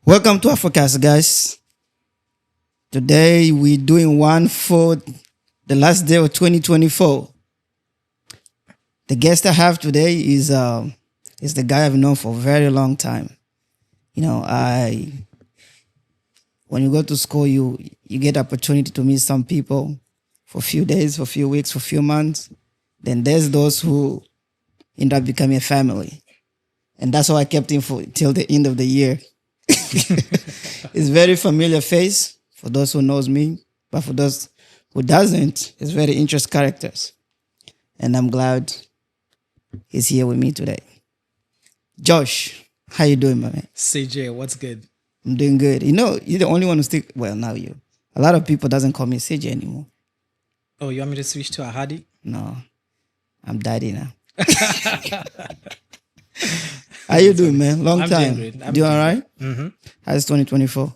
Welcome to our forecast, guys. Today we're doing one for the last day of 2024. The guest I have today is the guy I've known for a very long time. You know, when you go to school, you get the opportunity to meet some people for a few days, for a few weeks, for a few months. Then there's those who end up becoming a family, and that's how I kept him for till the end of the year. It's very familiar face for those who knows me, but for those who doesn't, it's very interesting characters. And I'm glad he's here with me today. Josh, how you doing, my man? CJ, what's good? I'm doing good. You know, you're the only one who stick. Well, now you. A lot of people doesn't call me CJ anymore. Oh, you want me to switch to a Hadi? No, I'm daddy now. How you doing, man? Long I'm time. doing great. Doing all right? Mm-hmm. How's 2024?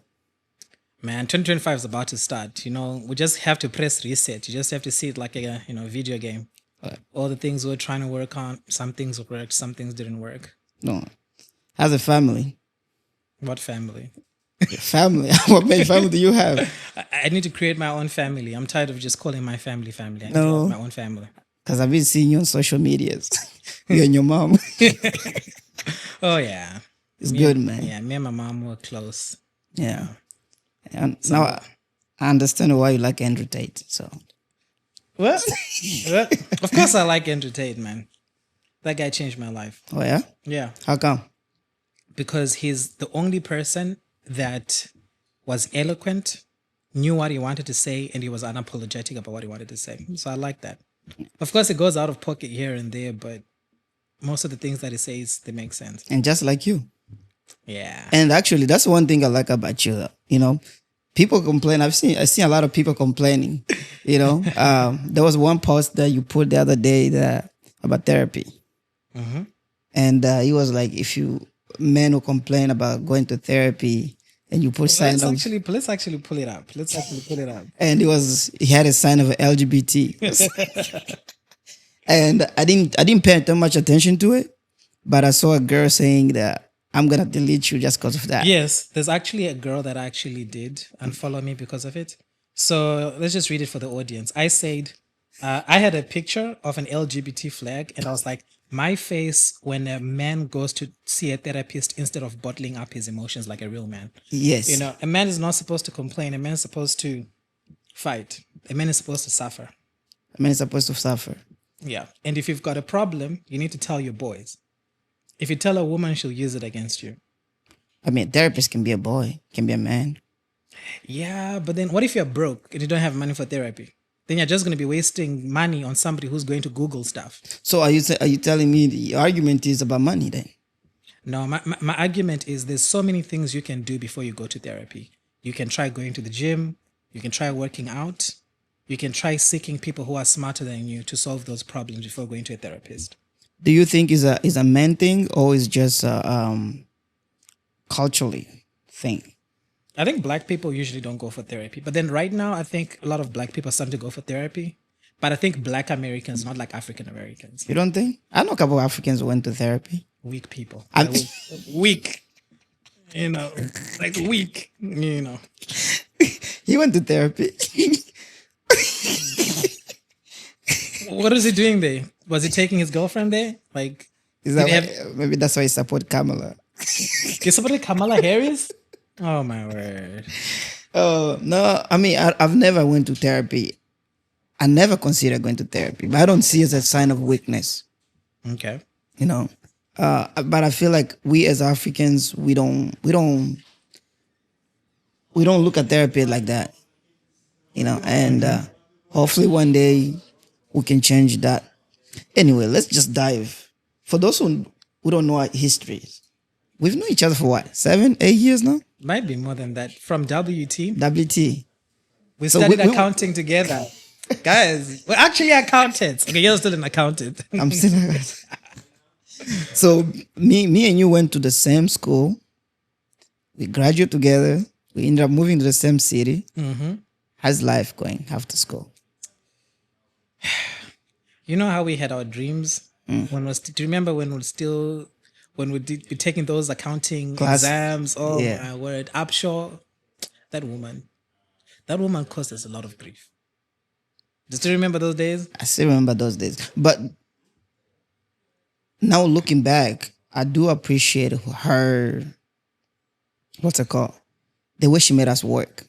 Man, 2025 is about to start. You know, we just have to press reset. You just have to see it like a video game. All the things we're trying to work on, some things worked, some things didn't work. No. How's the family? What family? Your family? What many family do you have? I need to create my own family. I'm tired of just calling my family family. I need to No. have my own family. Because I've been seeing you on social medias. You and your mom. Oh, yeah. It's good, man. Yeah, me and my mom were close. Yeah. And now I understand why you like Andrew Tate. So What? What? Of course I like Andrew Tate, man. That guy changed my life. oh yeah? Yeah. How come? Because he's the only person that was eloquent, knew what he wanted to say, and he was unapologetic about what he wanted to say. So I like that. Of course, it goes out of pocket here and there, but most of the things that he says, they make sense. And just like you. Yeah. And actually that's one thing I like about you. You know, people complain. I've seen a lot of people complaining. You know, there was one post that you put the other day about therapy. Mm-hmm. And he was like, if you men who complain about going to therapy and you put sign Let's of, actually pull it up. Let's actually pull it up. and he had a sign of LGBT. And I didn't pay too much attention to it, but I saw a girl saying that I'm gonna delete you just because of that. Yes, there's actually a girl that actually did unfollow me because of it. So let's just read it for the audience. I said, I had a picture of an LGBT flag, and I was like, my face when a man goes to see a therapist instead of bottling up his emotions like a real man. Yes. You know, a man is not supposed to complain. A man is supposed to fight. A man is supposed to suffer. I mean, it's supposed to suffer. Yeah. And if you've got a problem, you need to tell your boys. If you tell a woman, she'll use it against you. I mean, a therapist can be a boy, can be a man. Yeah, but then what if you're broke and you don't have money for therapy? Then you're just going to be wasting money on somebody who's going to Google stuff. So are you telling me the argument is about money then? No, my argument is there's so many things you can do before you go to therapy. You can try going to the gym. You can try working out. You can try seeking people who are smarter than you to solve those problems before going to a therapist. Do you think is a man thing or is just a culturally thing? I think black people usually don't go for therapy. But then right now, I think a lot of black people are starting to go for therapy. But I think black Americans, not like African Americans. You don't think? I know a couple of Africans who went to therapy. Weak people. I'm- Weak. You know, like weak, you know. He went to therapy. What is he doing there? Was he taking his girlfriend there? Like, Is that did he why, maybe that's why he support Kamala? you supported Kamala Harris? Oh my word. Oh no! I mean, I've never went to therapy. I never considered going to therapy, but I don't see it as a sign of weakness. Okay. You know, but I feel like we as Africans, we don't look at therapy like that. You know, and hopefully one day we can change that. Anyway, let's just dive. For those who don't know our history, we've known each other for what, 7, 8 years now? Might be more than that. From WT, WT. we So studied we- accounting together. Guys, we're actually accountants. Okay, you're still an accountant. I'm still. So me and you went to the same school. We graduated together. We ended up moving to the same city. Mm-hmm. How's life going after school? You know how we had our dreams when do you remember when when we'd be taking those accounting Class. exams. Oh Yeah. my word. Upshaw, that woman caused us a lot of grief. Do you remember those days? I still remember those days. But now looking back, I do appreciate her, what's it called? The way she made us work,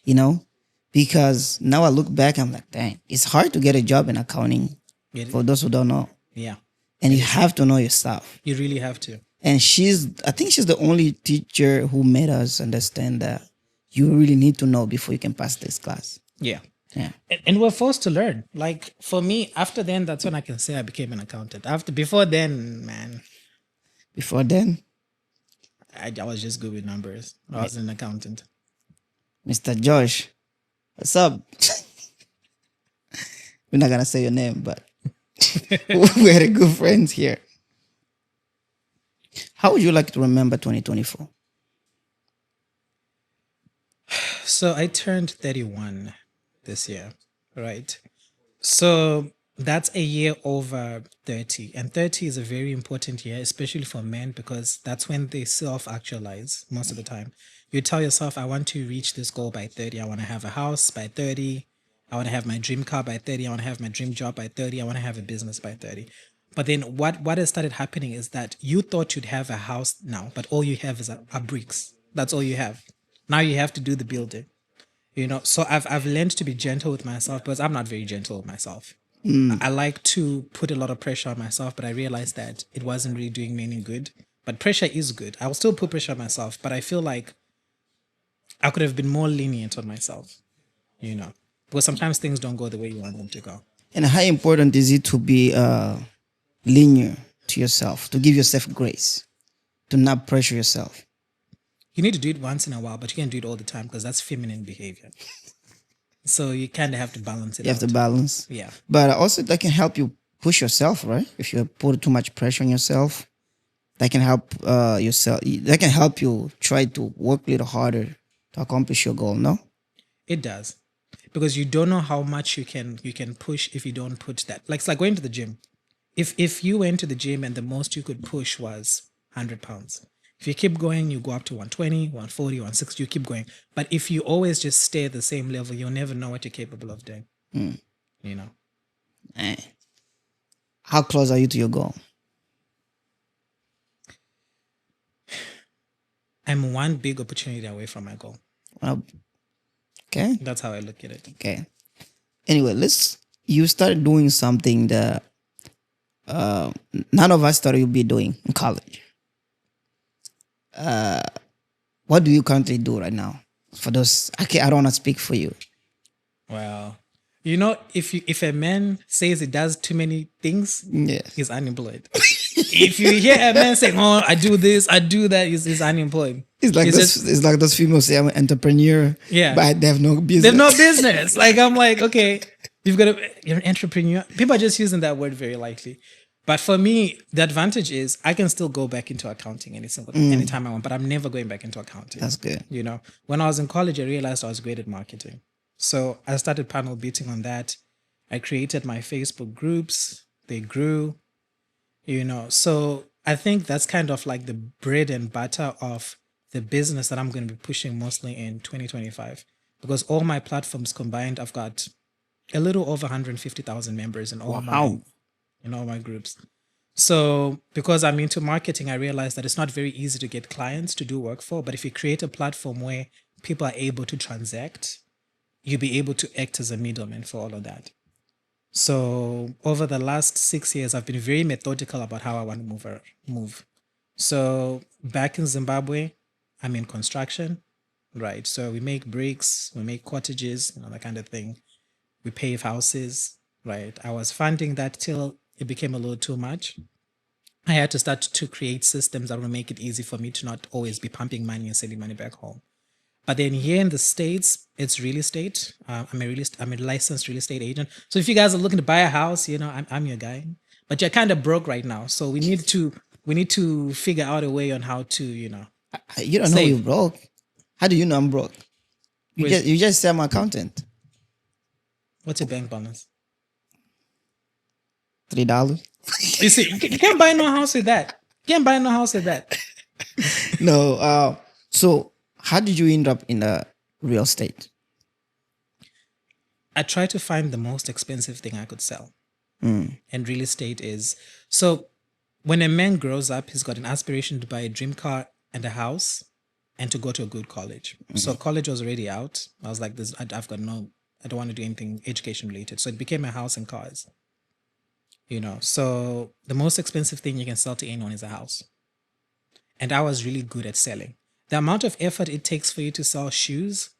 you know? Because now I look back, I'm like, dang, it's hard to get a job in accounting for those who don't know. Yeah. And you have to know your stuff. You really have to. And I think she's the only teacher who made us understand that you really need to know before you can pass this class. Yeah. Yeah. And we're forced to learn. Like for me, after then, that's when I can say I became an accountant. Before then, man, Before then, I was just good with numbers. I was an accountant. Mr. Josh, what's up? We're not gonna say your name, but we're good friends here. How would you like to remember 2024? So I turned 31 this year, right? So that's a year over 30. And 30 is a very important year, especially for men, because that's when they self-actualize most of the time. You tell yourself, I want to reach this goal by 30. I want to have a house by 30. I want to have my dream car by 30. I want to have my dream job by 30. I want to have a business by 30. But then what has started happening is that you thought you'd have a house now, but all you have is are bricks. That's all you have. Now you have to do the building. So I've learned to be gentle with myself because I'm not very gentle with myself. I like to put a lot of pressure on myself, but I realized that it wasn't really doing me any good. But pressure is good. I will still put pressure on myself, but I feel like I could have been more lenient on myself, because sometimes things don't go the way you want them to go. And how important is it to be linear to yourself, to give yourself grace, to not pressure yourself? You need to do it once in a while, but you can't do it all the time because that's feminine behavior. So you kind of have to balance it out. You have to balance. Yeah. But also that can help you push yourself, right? If you put too much pressure on yourself, that can help yourself. That can help you try to work a little harder to accomplish your goal, no? It does. Because you don't know how much you can push if you don't put that. Like it's like going to the gym. If you went to the gym and the most you could push was 100 pounds. If you keep going, you go up to 120, 140, 160, you keep going. But if you always just stay at the same level, you'll never know what you're capable of doing. How close are you to your goal? I'm one big opportunity away from my goal. Okay. That's how I look at it. Okay. Anyway, you started doing something that none of us thought you'd be doing in college. What do you currently do right now? For those, I don't want to speak for you. Well, if a man says he does too many things, he's unemployed. If you hear a man saying, "Oh, I do this, I do that," he's unemployed. It's like those females say, "I'm an entrepreneur," but they have no business. They have no business. Like I'm like, okay, you're an entrepreneur. People are just using that word very lightly. But for me, the advantage is I can still go back into accounting anytime I want, but I'm never going back into accounting. That's good. When I was in college, I realized I was great at marketing. So I started panel beating on that. I created my Facebook groups. They grew, So I think that's kind of like the bread and butter of the business that I'm going to be pushing mostly in 2025. Because all my platforms combined, I've got a little over 150,000 members in all my groups. So because I'm into marketing, I realized that it's not very easy to get clients to do work for. But if you create a platform where people are able to transact, you'll be able to act as a middleman for all of that. So over the last 6 years, I've been very methodical about how I want to move. So back in Zimbabwe, I'm in construction, right? So we make bricks, we make cottages, that kind of thing. We pave houses, right? I was funding that till it became a little too much. I had to start to create systems that will make it easy for me to not always be pumping money and sending money back home. But then here in the States, it's real estate. I'm a licensed real estate agent. So if you guys are looking to buy a house, I'm your guy. But you're kind of broke right now, so we need to figure out a way on how to, You don't know you're broke. How do you know I'm broke? You just say I'm an accountant. What's your bank balance? $3. You see, you can't buy no house with that. Can't buy no house with that. No. So how did you end up in the real estate? I tried to find the most expensive thing I could sell. And real estate is so when a man grows up, he's got an aspiration to buy a dream car and a house and to go to a good college. So college was already out. I was like, this I've got no, I don't want to do anything education related. So it became a house and cars. So the most expensive thing you can sell to anyone is a house. And I was really good at selling. The amount of effort it takes for you to sell shoes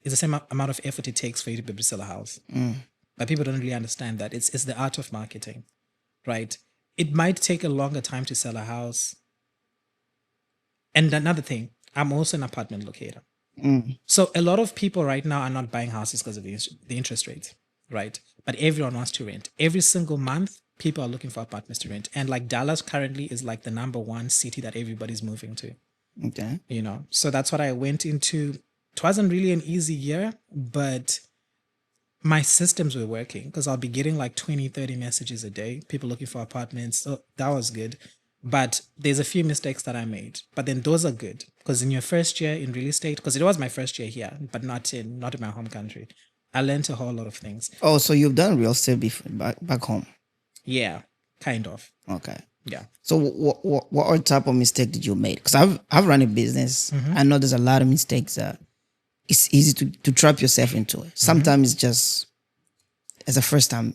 is the same amount of effort it takes for you to be able to sell a house. But people don't really understand that. It's the art of marketing, right? It might take a longer time to sell a house. And another thing, I'm also an apartment locator. So a lot of people right now are not buying houses because of the interest rate, right? But everyone wants to rent. Every single month, people are looking for apartments to rent. And like Dallas currently is like the number one city that everybody's moving to. Okay. So that's what I went into. It wasn't really an easy year, but my systems were working because I'll be getting like 20, 30 messages a day, people looking for apartments. So that was good. But there's a few mistakes that I made. But then those are good because in your first year in real estate, because it was my first year here, but not in my home country, I learned a whole lot of things. Oh, so you've done real estate before back home? Yeah, kind of. Okay. Yeah. So what type of mistake did you make? Because I've run a business. I know there's a lot of mistakes. It's easy to trap yourself into it. Sometimes it's just as a first time,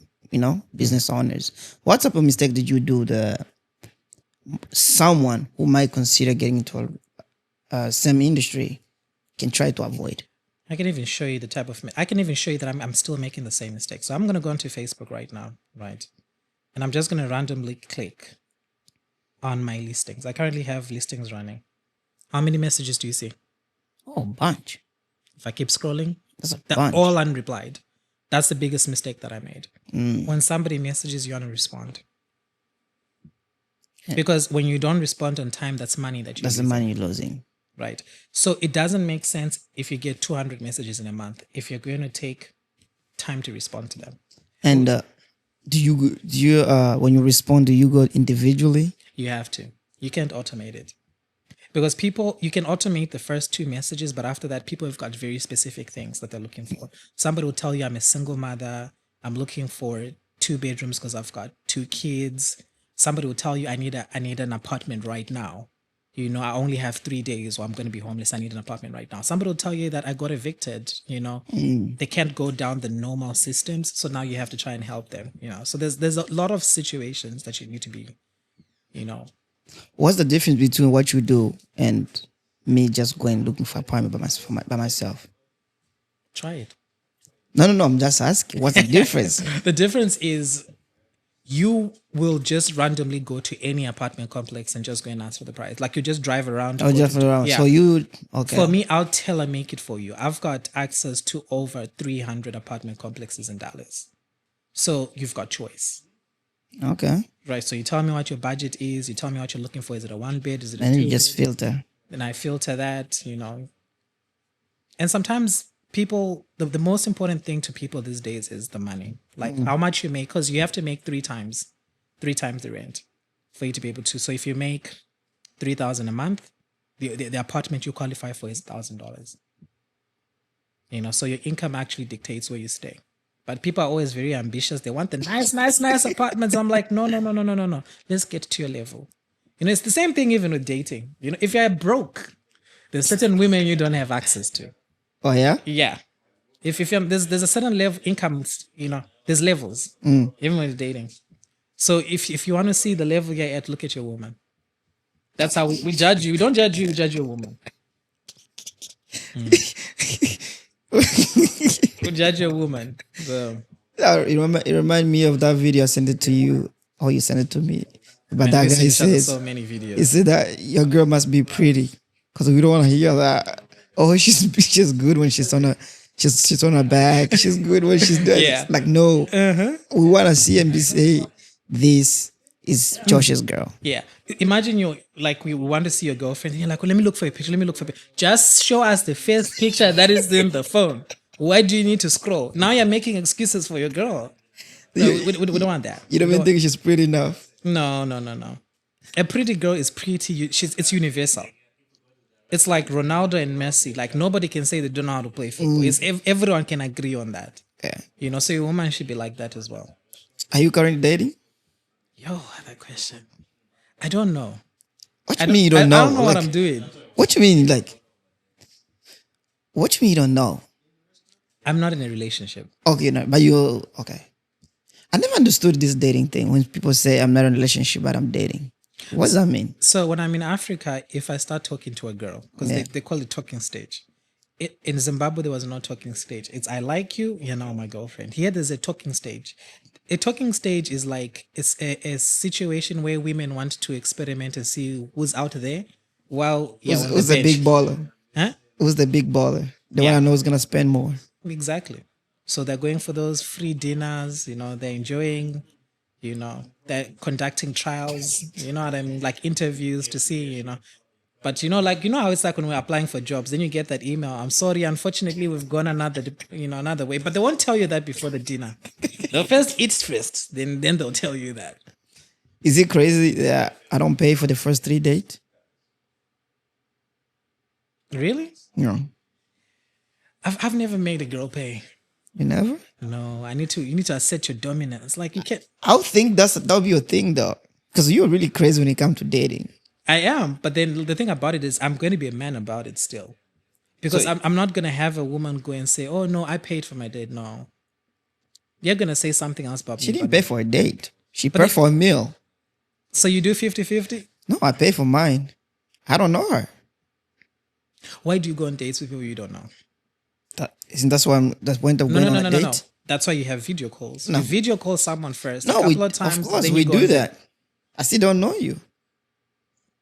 business owners. What type of mistake did you do? Someone who might consider getting into a same industry can try to avoid. I can even show you the type of. I can even show you that I'm still making the same mistake. So I'm going to go onto Facebook right now, right? And I'm just going to randomly click on my listings. I currently have listings running. How many messages do you see? Oh, bunch. If I keep scrolling, That's a they're bunch. all unreplied. That's the biggest mistake that I made. When somebody messages, you want to respond. Yeah. Because when you don't respond on time, that's money that you're That's the losing. money you're losing. Right. So it doesn't make sense if you get 200 messages in a month, if you're going to take time to respond to them. And do you when you respond, do you go individually? You have to. You can't automate it. Because you can automate the first 2 messages, but after that, people have got very specific things that they're looking for. Somebody will tell you, I'm a single mother. I'm looking for 2 bedrooms because I've got 2 kids. Somebody will tell you, I need an apartment right now. I only have 3 days or I'm going to be homeless. I need an apartment right now. Somebody will tell you that I got evicted, They can't go down the normal systems. So now you have to try and help them, So there's a lot of situations that you need to be, What's the difference between what you do and me just going looking for apartment by myself? Try it. No. I'm just asking. What's the difference? The difference is you will just randomly go to any apartment complex and just go and ask for the price. Like you just drive around. Oh, just around. Yeah. So okay. For me, I'll tailor make it for you. I've got access to over 300 apartment complexes in Dallas. So you've got choice. Okay. Right. So you tell me what your budget is. You tell me what you're looking for. Is it a 1 bed? Is it a 2 And bed? you just filter. Then I filter that, And sometimes people, the most important thing to people these days is the money. Like how much you make, because you have to make 3 times the rent for you to be able to. So if you make $3,000 a month, the apartment you qualify for is $1,000. So your income actually dictates where you stay. But people are always very ambitious. They want the nice apartments. I'm like, no. Let's get to your level. It's the same thing even with dating. If you're broke, there's certain women you don't have access to. Oh yeah. Yeah. If you're, there's a certain level income, there's levels, even when you're dating. So if you want to see the level you're at, look at your woman. That's how we judge you. We don't judge you, we judge your woman. We judge your woman. So. It remind me of that video I sent it to you. Oh, you sent it to me. But that guy says, so many videos. He said that your girl must be pretty because we don't want to hear that. Oh, she's good when she's on her back. She's good when she's doing. Yeah. Like no, we want to see and say this is Josh's girl. Yeah. Imagine we want to see your girlfriend. And you're like, well, let me look for a picture. Just show us the first picture that is in the phone. Why do you need to scroll? Now you're making excuses for your girl. No, we don't want that. You don't even think she's pretty enough? No. A pretty girl is pretty. It's universal. It's like Ronaldo and Messi. Like nobody can say they don't know how to play football. Everyone can agree on that. Yeah. You know, so a woman should be like that as well. Are you currently dating? Yo, that question. I don't know. What you mean you don't know? I don't know what Like, I'm doing. what you mean like? What you mean you don't know? I'm not in a relationship. Okay, no, but you okay. I never understood this dating thing when people say I'm not in a relationship but I'm dating. What does that mean? So when I'm in Africa, if I start talking to a girl, because they call it talking stage. In Zimbabwe, there was no talking stage. It's I like you, you're now my girlfriend. Here, there's a talking stage. A talking stage is like it's a situation where women want to experiment and see who's out there. While Who's the big baller? Huh? Who's the big baller? The one I know is gonna spend more. Exactly. So they're going for those free dinners. You know, they're enjoying. You know, they're conducting trials. You know what I mean? Like interviews to see. You know. But like how it's like when we're applying for jobs, then you get that email. I'm sorry, unfortunately, we've gone another way. But they won't tell you that before the dinner. They'll first eat first, then they'll tell you that. Is it crazy that I don't pay for the first 3 dates? Really? No. I've never made a girl pay. You never? No, you need to assert your dominance. Like you can't. I would think that'll be your thing though, because you're really crazy when it comes to dating. I am, but then the thing about it is I'm going to be a man about it still. Because I'm not going to have a woman go and say, oh, no, I paid for my date. No. You're going to say something else about me. She didn't pay for a date. She paid for a meal. So you do 50-50? No, I pay for mine. I don't know her. Why do you go on dates with people you don't know? That's why that's point of going on a date? No. That's why you have video calls. No. You video call someone first. No, a couple of times. Of course, then we you go do that. I still don't know you.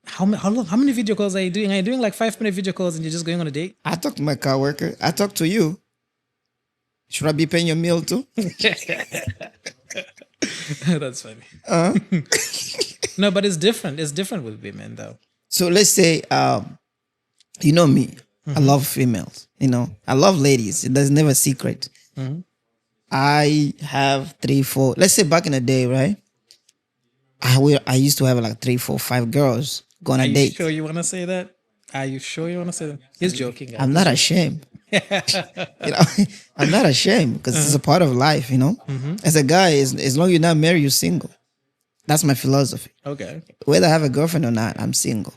How many video calls are you doing? Are you doing like 5-minute video calls and you're just going on a date? I talk to my coworker. I talk to you. Should I be paying your meal too? That's funny. No, but it's different. It's different with women though. So let's say, you know me. I love females. You know, I love ladies. There's never a secret. I have 3, 4. Let's say back in the day, right? I used to have like 3, 4, 5 girls go on a date. Are you sure you want to say that? Are you sure you want to say that? He's joking. Guys. I'm not ashamed. I'm not ashamed because it's a part of life, you know. As a guy, as long as you're not married, you're single. That's my philosophy. Okay. Whether I have a girlfriend or not, I'm single.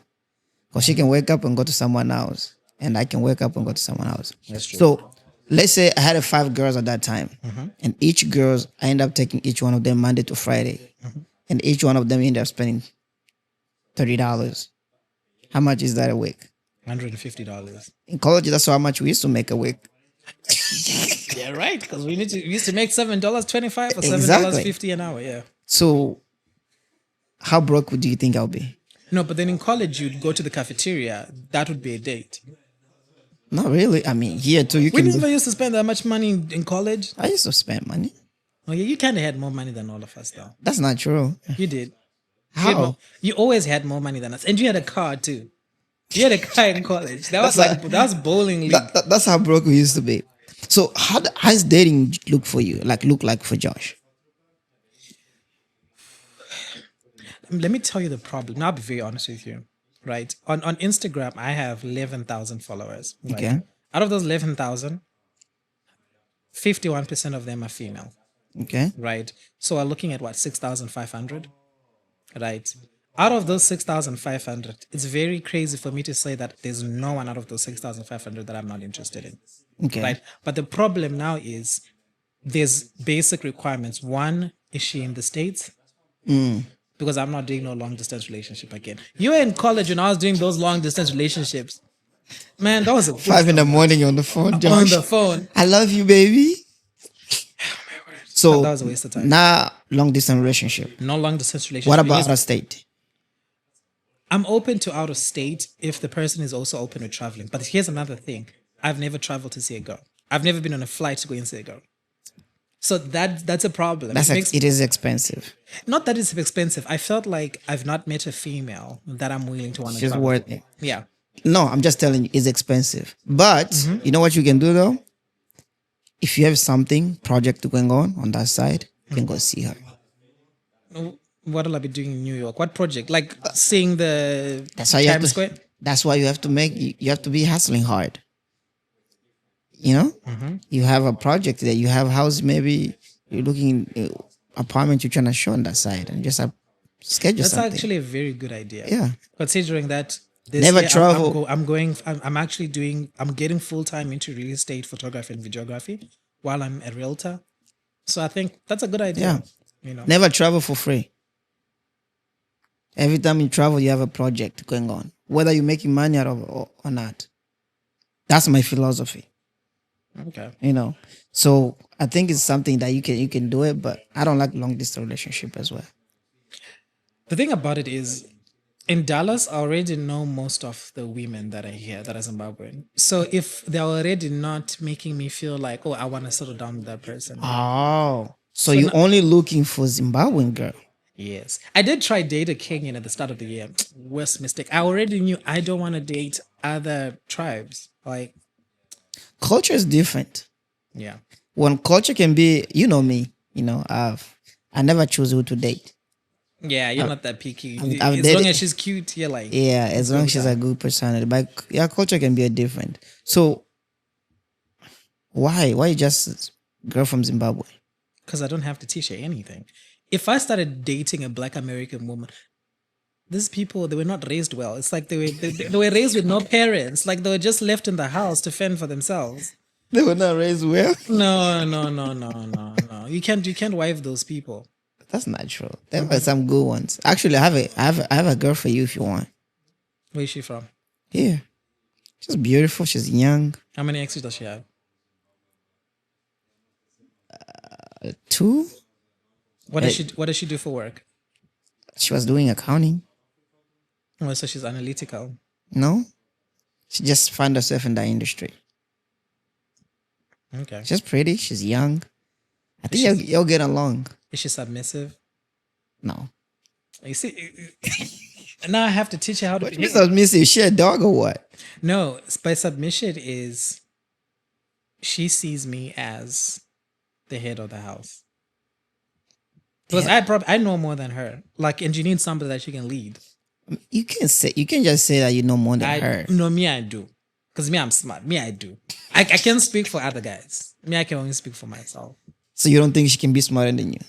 Because she can wake up and go to someone else, and I can wake up and go to someone else. That's true. So let's say I had 5 girls at that time, and each girl, I end up taking each one of them Monday to Friday, and each one of them end up spending $30. How much is that a week? $150. In college, that's how much we used to make a week. Yeah, right. Because we used to make $7.25 or $7.50 an hour. Yeah. So, how broke do you think I'll be? No, but then in college you'd go to the cafeteria. That would be a date. Not really. I mean, here too, you We can. never used to spend that much money in college. I used to spend money. Oh yeah, you kind of had more money than all of us, though. That's not true. You did. How? You always had more money than us, and you had a car too. You had a car in college. That was bowling league. That's how broke we used to be. So how's dating look for you? Look like for Josh? Let me tell you the problem. Now, I'll be very honest with you. Right. On Instagram, I have 11,000 followers. Right? Okay. Out of those 11,000, 51% of them are female. Okay. Right. So we're looking at what, 6,500? Right. Out of those 6,500, it's very crazy for me to say that there's no one out of those 6,500 that I'm not interested in. Okay. Right. But the problem now is there's basic requirements. One, is she in the States? Because I'm not doing no long distance relationship again. You were in college when I was doing those long distance relationships. Man, that was a 5 in the morning on the phone, Josh. on the phone. I love you, baby. So That was a waste of time. now long distance relationship. No long distance relationship. What about Because out of state? I'm open to out of state if the person is also open to traveling. But here's another thing. I've never traveled to see a girl. I've never been on a flight to go and see a girl. So that's a problem. It is expensive. Not that it's expensive. I felt like I've not met a female that I'm willing to want to It's travel. worth it. Yeah. No, I'm just telling you, it's expensive. But you know what you can do though? If you have something project going on that side, you can go see her. What will I be doing in New York? What project? Like seeing the That's why you have Times to. Square? That's why you have to make. You have to be hustling hard. You know, you have a project that you have house. Maybe you're looking apartment. You're trying to show on that side, and just schedule That's something. actually a very good idea. Yeah. Considering that this Never year travel. I'm actually doing, I'm getting full time into real estate photography and videography while I'm a realtor. So I think that's a good idea. Never travel for free. Every time you travel, you have a project going on, whether you're making money out of or not. That's my philosophy. Okay. So I think it's something that you can do it, but I don't like long distance relationship as well. The thing about it is, in Dallas, I already know most of the women that are here that are Zimbabwean. So if they're already not making me feel like, oh, I want to settle down with that person. Oh, so So you're only looking for Zimbabwean girl? Yes. I did try date a Kenyan at the start of the year. Worst mistake. I already knew I don't want to date other tribes. Like, Culture is different. yeah. When culture can be, you know me, I never choose who to date. Yeah, you're not that picky. I've As long dated- as she's cute, you're like, Yeah, as long as she's that. a good personality. But yeah, culture can be a different. So why just girl from Zimbabwe? because I don't have to teach her anything. If I started dating a Black American woman, these people, they were not raised well. It's like they were raised with no parents. Like they were just left in the house to fend for themselves. They were not raised well. No. You can't wife those people. That's natural. There were some good ones. Actually, I have a girl for you if you want. Where is she from? Here, she's beautiful. She's young. How many exes does she have? 2. What does she do for work? She was doing accounting. Oh, so she's analytical. No, she just found herself in the industry. Okay. She's pretty. She's young. I think you'll get along. Is she submissive? No. You see, now I have to teach her how to What behave. Miss Submissive? She a dog or what? No, by submission is she sees me as the head of the house. Because I know more than her. Like, and you need somebody that she can lead. You can just say that you know more than her. No, me I do. Because me I'm smart. Me I do. I can't speak for other guys. Me I can only speak for myself. So you don't think she can be smarter than you?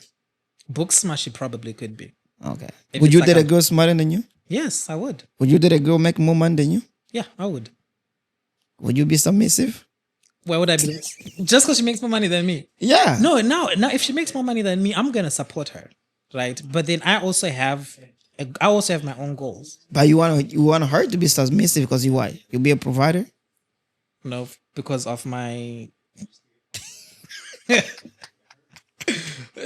Book smart she probably could be. Okay. If Would it's you like date a a- girl smarter than you? Yes, I would. Would you date a girl make more money than you? Yeah, I would. Would you be submissive? Why would I be? Just because she makes more money than me? Yeah. No, now if she makes more money than me, I'm gonna support her, right? But then I also have my own goals. But you want her to be submissive because you why? You'll be a provider? No, because of my.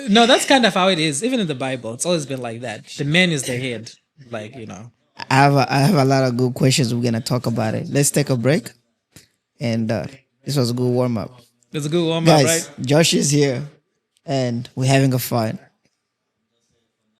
No, that's kind of how it is. Even in the Bible, it's always been like that. The man is the head, like I have a lot of good questions. We're gonna talk about it. Let's take a break. And this was a good warm up. It's a good warm up, Guys, right? Josh is here and we're having a fun.